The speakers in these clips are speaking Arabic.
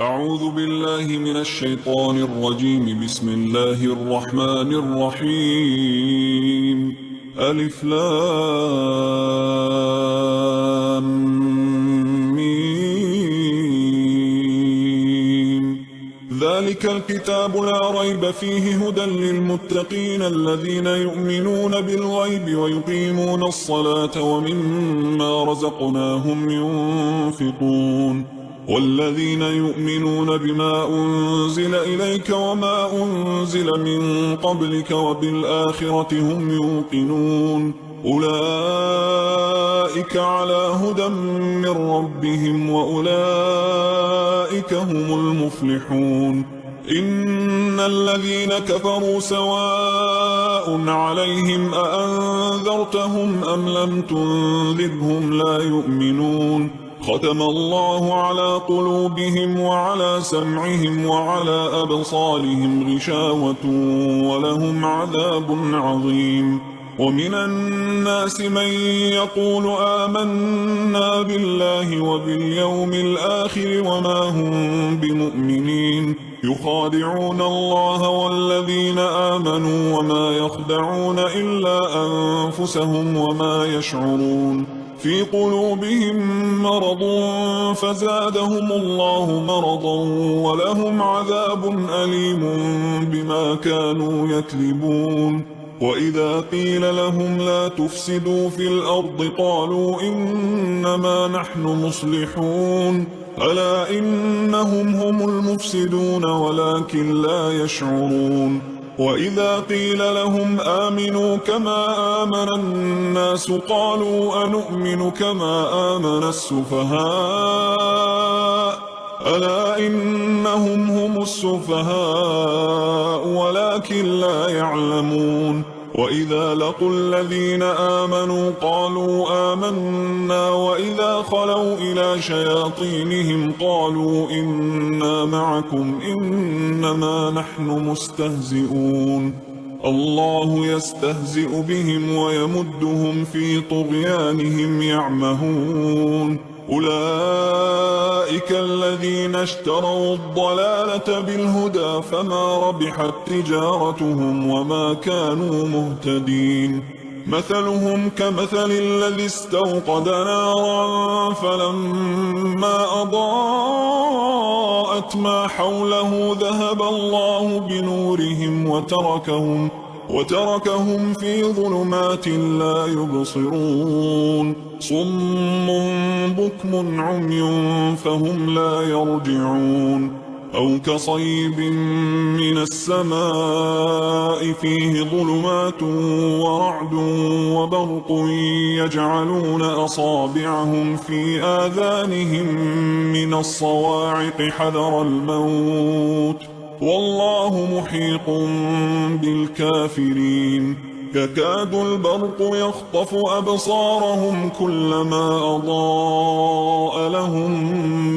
أعوذ بالله من الشيطان الرجيم. بسم الله الرحمن الرحيم. ألف لام ميم. ذلك الكتاب لا ريب فيه هدى للمتقين الذين يؤمنون بالغيب ويقيمون الصلاة ومما رزقناهم ينفقون والذين يؤمنون بما أنزل إليك وما أنزل من قبلك وبالآخرة هم يوقنون أولئك على هدى من ربهم وأولئك هم المفلحون إن الذين كفروا سواء عليهم أأنذرتهم أم لم تنذرهم لا يؤمنون ختم الله على قلوبهم وعلى سمعهم وعلى أبصارهم غشاوة ولهم عذاب عظيم ومن الناس من يقول آمنا بالله وباليوم الآخر وما هم بمؤمنين يخادعون الله والذين آمنوا وما يخدعون إلا أنفسهم وما يشعرون في قلوبهم مرض فزادهم الله مرضا ولهم عذاب أليم بما كانوا يكذبون وإذا قيل لهم لا تفسدوا في الأرض قالوا إنما نحن مصلحون ألا إنهم هم المفسدون ولكن لا يشعرون وإذا قيل لهم آمنوا كما آمن الناس قالوا أنؤمن كما آمن السفهاء ألا إنهم هم السفهاء ولكن لا يعلمون وإذا لقوا الذين آمنوا قالوا آمنا وإذا خلوا إلى شياطينهم قالوا إنا معكم إنما نحن مستهزئون الله يستهزئ بهم ويمدهم في طغيانهم يعمهون أولئك الذين اشتروا الضلالة بالهدى فما ربحت تجارتهم وما كانوا مهتدين مثلهم كمثل الذي استوقد نارا فلما أضاءت ما حوله ذهب الله بنورهم وتركهم في ظلمات لا يبصرون صم بكم عمي فهم لا يرجعون أو كصيب من السماء فيه ظلمات ورعد وبرق يجعلون أصابعهم في آذانهم من الصواعق حذر الموت والله محيط بالكافرين يكاد البرق يخطف أبصارهم كلما أضاء لهم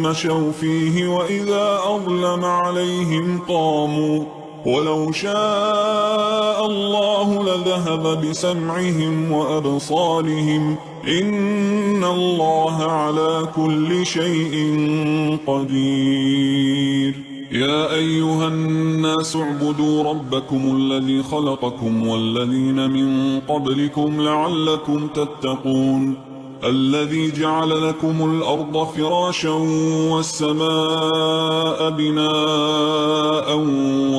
مشوا فيه وإذا أظلم عليهم قاموا ولو شاء الله لذهب بسمعهم وأبصارهم إن الله على كل شيء قدير يا أيها الناس اعبدوا ربكم الذي خلقكم والذين من قبلكم لعلكم تتقون الذي جعل لكم الأرض فراشا والسماء بناء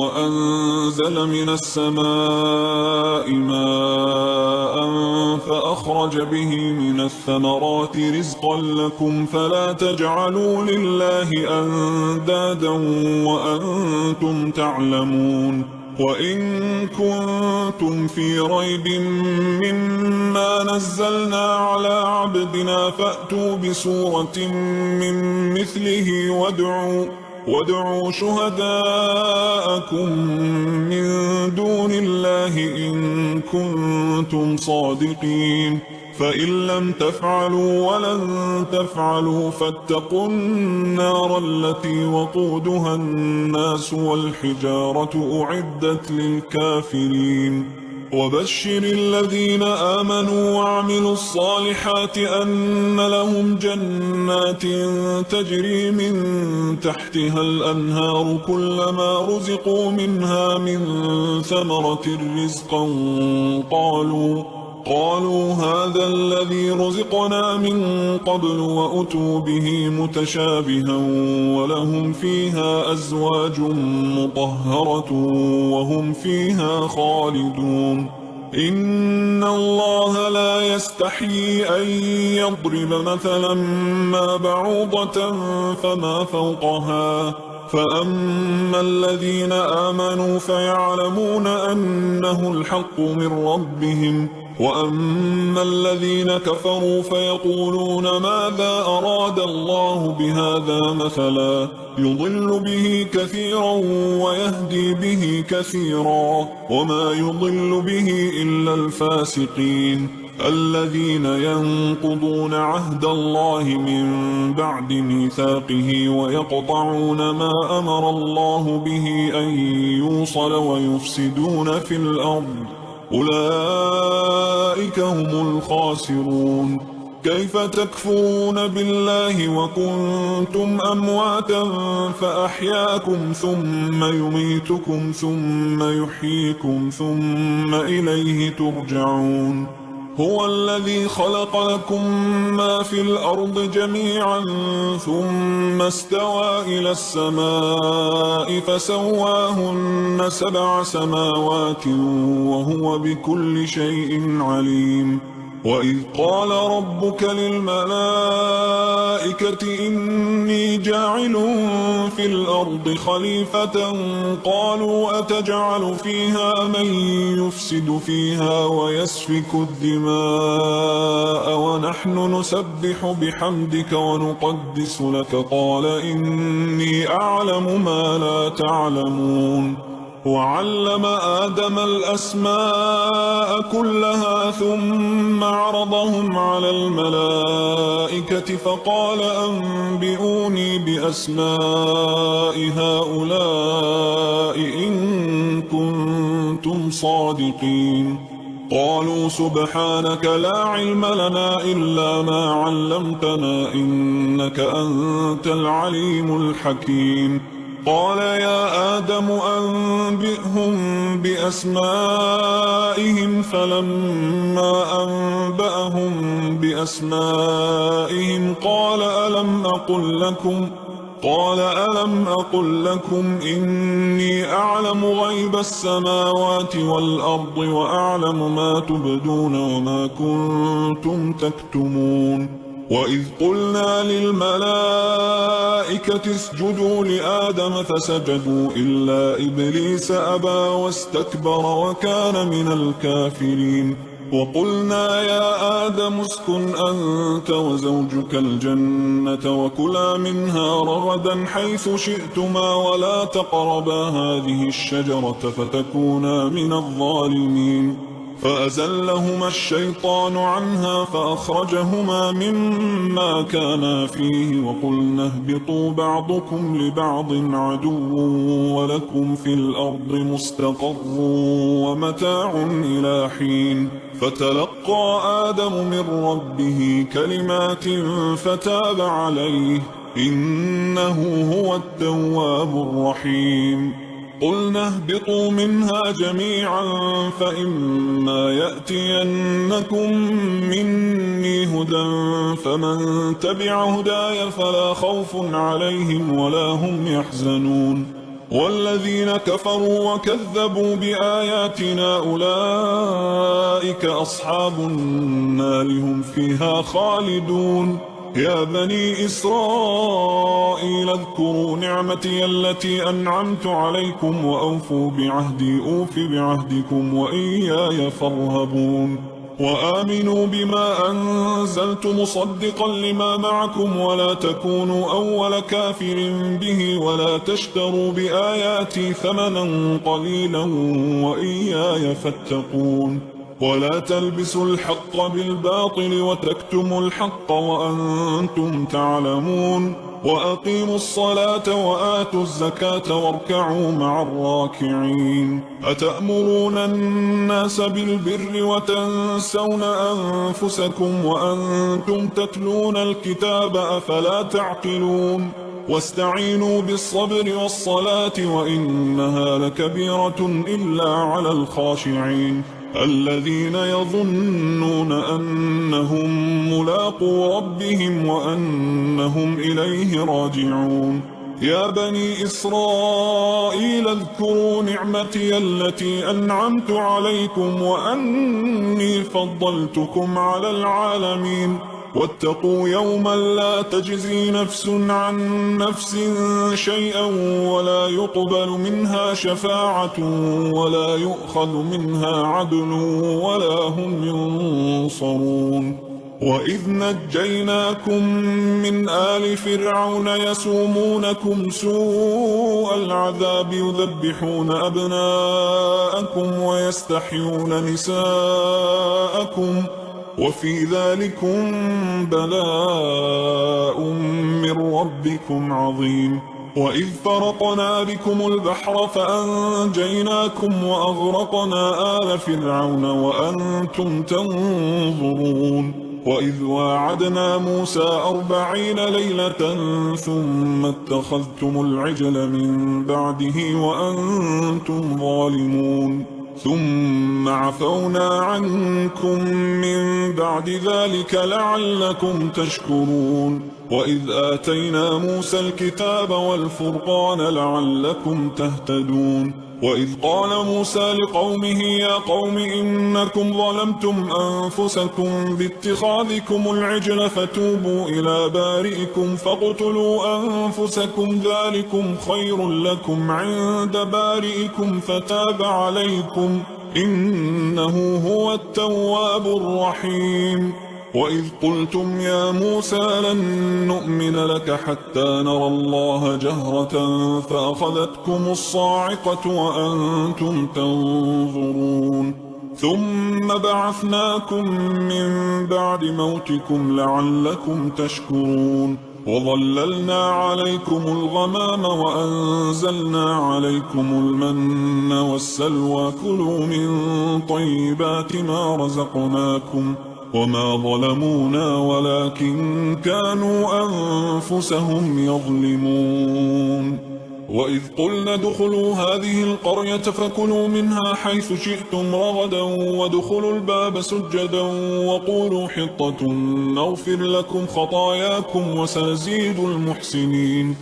وأنزل من السماء ماء فأخرج به من الثمرات رزقا لكم فلا تجعلوا لله أندادا وأنتم تعلمون وإن كنتم في ريب مما نزلنا على عبدنا فأتوا بسورة من مثله وادعوا شهداءكم من دون الله إن كنتم صادقين فإن لم تفعلوا ولن تفعلوا فاتقوا النار التي وقودها الناس والحجارة أعدت للكافرين وبشر الذين آمنوا وعملوا الصالحات أن لهم جنات تجري من تحتها الأنهار كلما رزقوا منها من ثمرة رزقا قالوا هذا الذي رزقنا من قبل وأتوا به متشابها ولهم فيها أزواج مطهرة وهم فيها خالدون إن الله لا يستحيي أن يضرب مثلا ما بعوضة فما فوقها فأما الذين آمنوا فيعلمون أنه الحق من ربهم وأما الذين كفروا فيقولون ماذا أراد الله بهذا مثلا يضل به كثيرا ويهدي به كثيرا وما يضل به إلا الفاسقين الذين ينقضون عهد الله من بعد ميثاقه ويقطعون ما أمر الله به أن يوصل ويفسدون في الأرض أولئك هم الخاسرون كيف تكفرون بالله وكنتم أمواتا فأحياكم ثم يميتكم ثم يحييكم ثم إليه ترجعون هو الذي خلق لكم ما في الأرض جميعا ثم استوى إلى السماء فسواهن 7 سماوات وهو بكل شيء عليم وإذ قال ربك للملائكة إني جاعل في الأرض خليفة قالوا أتجعل فيها من يفسد فيها ويسفك الدماء ونحن نسبح بحمدك ونقدس لك قال إني أعلم ما لا تعلمون وعلم آدم الأسماء كلها ثم عرضهم على الملائكة فقال أنبئوني بأسماء هؤلاء إن كنتم صادقين قالوا سبحانك لا علم لنا إلا ما علمتنا إنك أنت العليم الحكيم قال يا آدم أنبئهم بأسمائهم فلما أنبأهم بأسمائهم قال ألم أقل لكم إني أعلم غيب السماوات والأرض وأعلم ما تبدون وما كنتم تكتمون وإذ قلنا للملائكة اسجدوا لآدم فسجدوا إلا إبليس أبى واستكبر وكان من الكافرين وقلنا يا آدم اسكن أنت وزوجك الجنة وكلا منها رغدا حيث شئتما ولا تقربا هذه الشجرة فتكونا من الظالمين فأزلهما الشيطان عنها فأخرجهما مما كانا فيه وقلنا اهبطوا بعضكم لبعض عدو ولكم في الأرض مستقر ومتاع إلى حين فتلقى آدم من ربه كلمات فتاب عليه إنه هو التواب الرحيم قلنا اهبطوا منها جميعا فإما يأتينكم مني هدى فمن تبع هداي فلا خوف عليهم ولا هم يحزنون والذين كفروا وكذبوا بآياتنا أولئك أصحاب النار هم فيها خالدون يا بني إسرائيل اذكروا نعمتي التي أنعمت عليكم وأوفوا بعهدي أوف بعهدكم وإياي فارهبون وآمنوا بما أنزلت مصدقا لما معكم ولا تكونوا أول كافر به ولا تشتروا بآياتي ثمنا قليلا وإياي فاتقون ولا تلبسوا الحق بالباطل وتكتموا الحق وأنتم تعلمون وأقيموا الصلاة وآتوا الزكاة واركعوا مع الراكعين أتأمرون الناس بالبر وتنسون أنفسكم وأنتم تتلون الكتاب أفلا تعقلون واستعينوا بالصبر والصلاة وإنها لكبيرة إلا على الخاشعين الذين يظنون أنهم ملاقو ربهم وأنهم إليه راجعون يا بني إسرائيل اذكروا نعمتي التي أنعمت عليكم وأني فضلتكم على العالمين واتقوا يوما لا تجزي نفس عن نفس شيئا ولا يقبل منها شفاعة ولا يؤخذ منها عدل ولا هم ينصرون وإذ نجيناكم من آل فرعون يسومونكم سوء العذاب يذبحون أبناءكم ويستحيون نساءكم وفي ذلكم بلاء من ربكم عظيم وإذ فرقنا بكم البحر فأنجيناكم وأغرقنا آل فرعون وأنتم تنظرون وإذ واعدنا موسى 40 ليلة ثم اتخذتم العجل من بعده وأنتم ظالمون ثم عفونا عنكم من بعد ذلك لعلكم تشكرون وإذ آتينا موسى الكتاب والفرقان لعلكم تهتدون وإذ قال موسى لقومه يا قوم إنكم ظلمتم أنفسكم باتخاذكم العجل فتوبوا إلى بارئكم فاقتلوا أنفسكم ذلكم خير لكم عند بارئكم فتاب عليكم إنه هو التواب الرحيم وإذ قلتم يا موسى لن نؤمن لك حتى نرى الله جهرة فأخذتكم الصاعقة وأنتم تنظرون ثم بعثناكم من بعد موتكم لعلكم تشكرون وظللنا عليكم الغمام وأنزلنا عليكم المن والسلوى كلوا من طيبات ما رزقناكم وما ظلمونا ولكن كانوا أنفسهم يظلمون وإذ قلنا ادخلوا هذه القرية فكلوا منها حيث شئتم رغدا وادخلوا الباب سجدا وقولوا حطة نغفر لكم خطاياكم وسنزيد المحسنين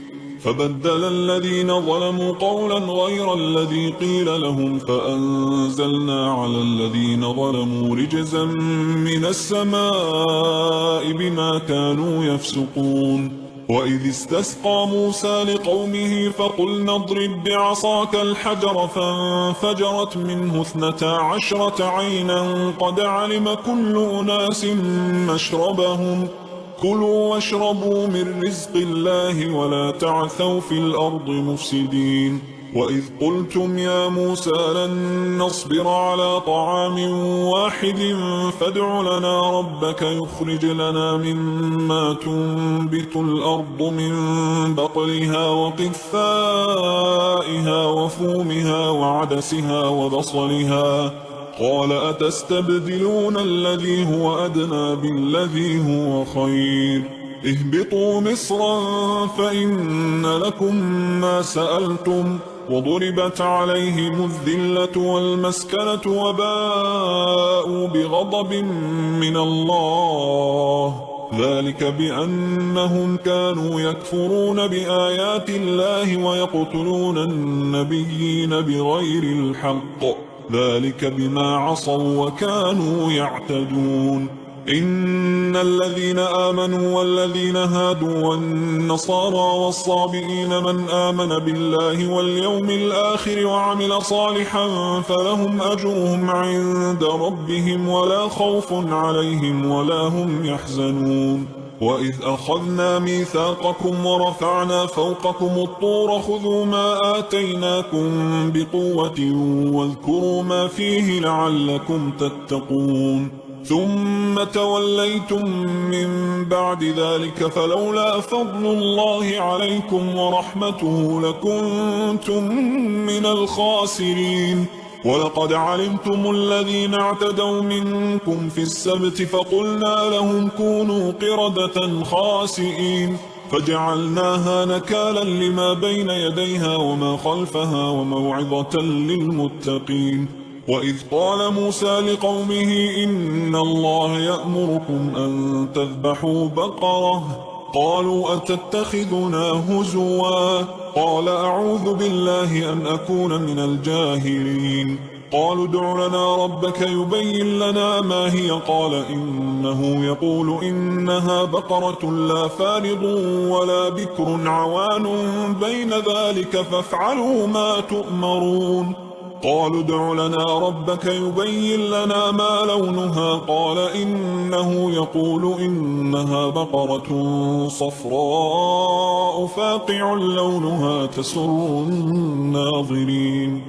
فبدل الذين ظلموا قولا غير الذي قيل لهم فأنزلنا على الذين ظلموا رجزا من السماء بما كانوا يفسقون وإذ استسقى موسى لقومه فقلنا اضرب بعصاك الحجر فانفجرت منه 12 عينا قد علم كل أناس مشربهم كلوا واشربوا من رزق الله ولا تعثوا في الأرض مفسدين وإذ قلتم يا موسى لن نصبر على طعام واحد فادع لنا ربك يخرج لنا مما تنبت الأرض من بقلها وقثائها وفومها وعدسها وبصلها قال أتستبدلون الذي هو أدنى بالذي هو خير اهبطوا مصرا فإن لكم ما سألتم وضربت عليهم الذلة والمسكنة وباءوا بغضب من الله ذلك بأنهم كانوا يكفرون بآيات الله ويقتلون النبيين بغير الحق ذلك بما عصوا وكانوا يعتدون إن الذين آمنوا والذين هادوا والنصارى والصابئين من آمن بالله واليوم الآخر وعمل صالحا فلهم أجرهم عند ربهم ولا خوف عليهم ولا هم يحزنون وإذ أخذنا ميثاقكم ورفعنا فوقكم الطور خذوا ما آتيناكم بقوة واذكروا ما فيه لعلكم تتقون ثم توليتم من بعد ذلك فلولا فضل الله عليكم ورحمته لكنتم من الخاسرين ولقد علمتم الذين اعتدوا منكم في السبت فقلنا لهم كونوا قردة خاسئين فجعلناها نكالا لما بين يديها وما خلفها وموعظة للمتقين وإذ قال موسى لقومه إن الله يأمركم أن تذبحوا بقرة قالوا أتتخذنا هزوا قال أعوذ بالله أن أكون من الجاهلين قالوا ادع لنا ربك يبين لنا ما هي قال إنه يقول إنها بقرة لا فارض ولا بكر عوان بين ذلك فافعلوا ما تؤمرون قالوا ادع لنا ربك يبين لنا ما لونها قال إنه يقول إنها بقرة صفراء فاقع لونها تسر الناظرين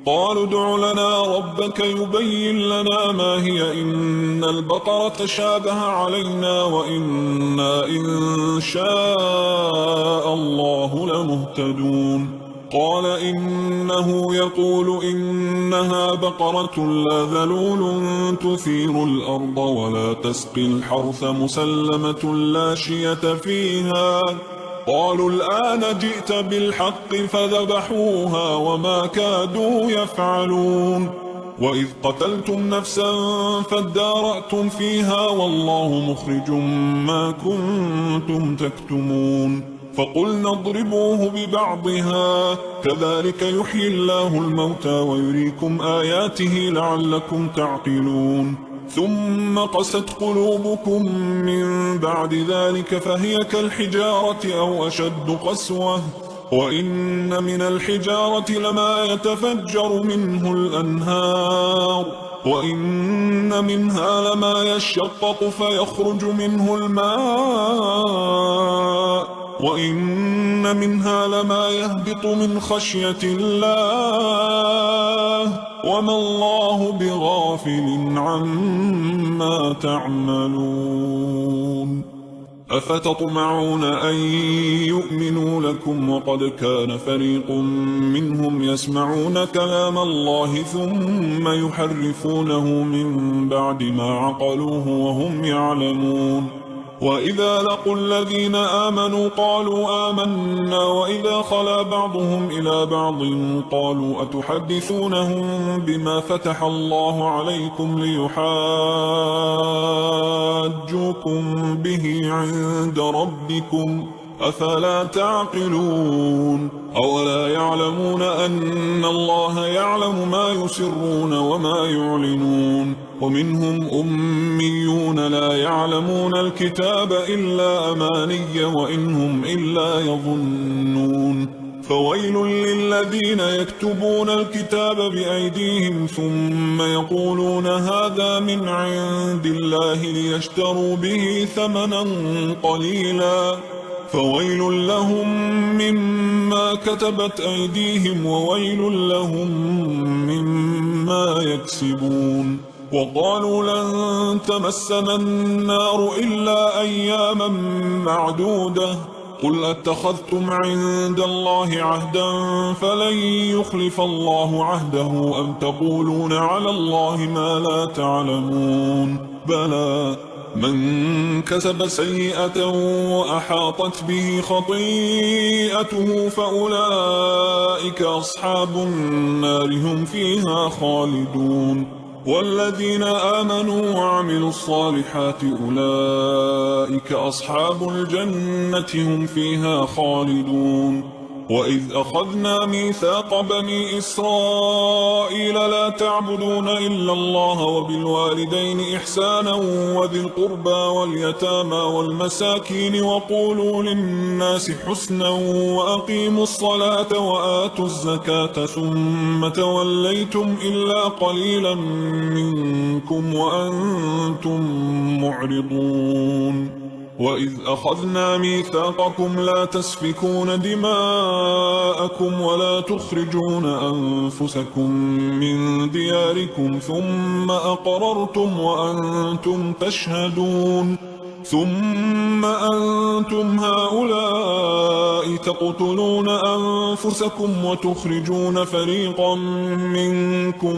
قالوا ادع لنا ربك يبين لنا ما هي إن البقرة شابه علينا وإنا إن شاء الله لمهتدون قال إنه يقول إنها بقرة لا ذلول تثير الأرض ولا تسقي الحرث مسلمة لا شية فيها قالوا الآن جئت بالحق فذبحوها وما كادوا يفعلون وإذ قتلتم نفسا فادارأتم فيها والله مخرج ما كنتم تكتمون فقلنا اضربوه ببعضها كذلك يحيي الله الموتى ويريكم آياته لعلكم تعقلون ثم قست قلوبكم من بعد ذلك فهي كالحجارة أو أشد قسوة وإن من الحجارة لما يتفجر منه الأنهار وإن منها لما يشقق فيخرج منه الماء وإن منها لما يهبط من خشية الله وما الله بغافل عما تعملون أفتطمعون أن يؤمنوا لكم وقد كان فريق منهم يسمعون كلام الله ثم يحرفونه من بعد ما عقلوه وهم يعلمون وإذا لقوا الذين آمنوا قالوا آمنا وإذا خلا بعضهم إلى بعض قالوا أتحدثونهم بما فتح الله عليكم ليحاجوكم به عند ربكم أفلا تعقلون أولا يعلمون أن الله يعلم ما يسرون وما يعلنون ومنهم أميون لا يعلمون الكتاب إلا أماني وإنهم إلا يظنون فويل للذين يكتبون الكتاب بأيديهم ثم يقولون هذا من عند الله ليشتروا به ثمنا قليلا فويل لهم مما كتبت أيديهم وويل لهم مما يكسبون وقالوا لن تمسنا النار إلا أياما معدودة قل أتخذتم عند الله عهدا فلن يخلف الله عهده أم تقولون على الله ما لا تعلمون بلى من كسب سيئة وأحاطت به خطيئته فأولئك أصحاب النار هم فيها خالدون والذين آمنوا وعملوا الصالحات أولئك أصحاب الجنة هم فيها خالدون وإذ أخذنا ميثاق بني إسرائيل لا تعبدون إلا الله وبالوالدين إحسانا وذي القربى واليتامى والمساكين وقولوا للناس حسنا وأقيموا الصلاة وآتوا الزكاة ثم توليتم إلا قليلا منكم وأنتم معرضون وإذ أخذنا ميثاقكم لا تسفكون دماءكم ولا تخرجون أنفسكم من دياركم ثم أقررتم وأنتم تشهدون ثم أنتم هؤلاء تقتلون أنفسكم وتخرجون فريقا منكم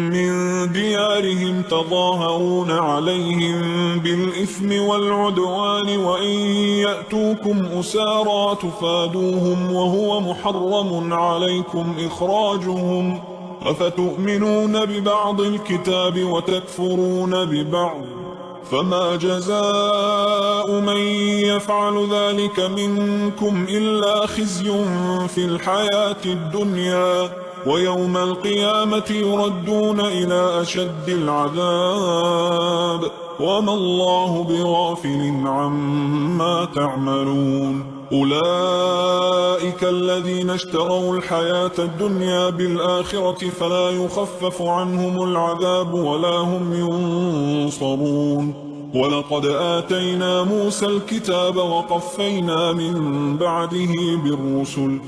من ديارهم تظاهرون عليهم بالإثم والعدوان وإن يأتوكم أسارى تفادوهم وهو محرم عليكم إخراجهم أفتؤمنون ببعض الكتاب وتكفرون ببعض فما جزاء من يفعل ذلك منكم إلا خزي في الحياة الدنيا ويوم القيامة يردون إلى أشد العذاب وما الله بغافل عما تعملون أولئك الذين اشتروا الحياة الدنيا بالآخرة فلا يخفف عنهم العذاب ولا هم ينصرون ولقد آتينا موسى الكتاب وقفينا من بعده بالرسل